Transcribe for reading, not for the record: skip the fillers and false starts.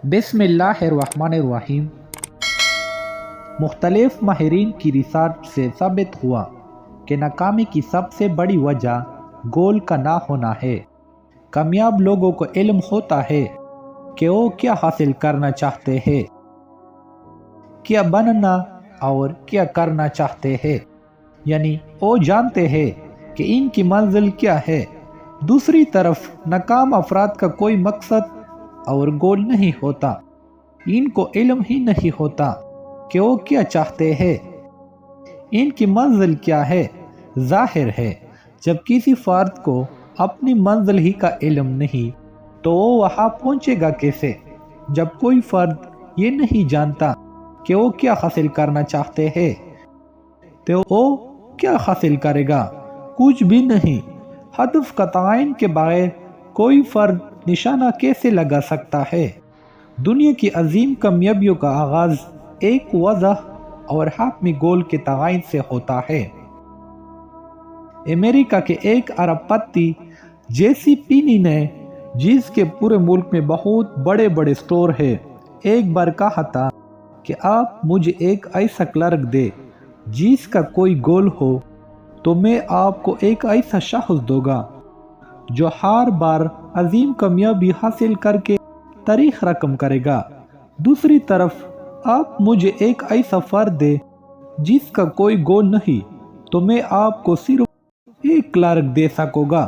بسم اللہ الرحمن الرحیم۔ مختلف ماہرین کی ریسرچ سے ثابت ہوا کہ ناکامی کی سب سے بڑی وجہ گول کا نہ ہونا ہے۔ کامیاب لوگوں کو علم ہوتا ہے کہ وہ کیا حاصل کرنا چاہتے ہیں، کیا بننا اور کیا کرنا چاہتے ہیں، یعنی وہ جانتے ہیں کہ ان کی منزل کیا ہے۔ دوسری طرف ناکام افراد کا کوئی مقصد اور گول نہیں ہوتا، ان کو علم ہی نہیں ہوتا کہ وہ کیا چاہتے ہیں، ان کی منزل کیا ہے۔ ظاہر ہے جب کسی فرد کو اپنی منزل ہی کا علم نہیں تو وہ وہاں پہنچے گا کیسے؟ جب کوئی فرد یہ نہیں جانتا کہ وہ کیا حاصل کرنا چاہتے ہیں تو وہ کیا حاصل کرے گا؟ کچھ بھی نہیں۔ ہدف کا تعین کے بغیر کوئی فرد نشانہ کیسے لگا سکتا ہے؟ دنیا کی عظیم کامیابیوں کا آغاز ایک واضح اور حتمی گول کے تعین سے ہوتا ہے۔ امریکہ کے ایک ارب پتی جیسی پینی نے، جس کے پورے ملک میں بہت بڑے بڑے سٹور ہیں، ایک بار کہا تھا کہ آپ مجھے ایک ایسا کلرک دے جس کا کوئی گول ہو تو میں آپ کو ایک ایسا شخص دوں گا جو ہر بار عظیم کامیابی حاصل کر کے تاریخ رقم کرے گا۔ دوسری طرف آپ مجھے ایک ایسا فرد دے جس کا کوئی گول نہیں تو میں آپ کو صرف ایک کلرک دے سکوں گا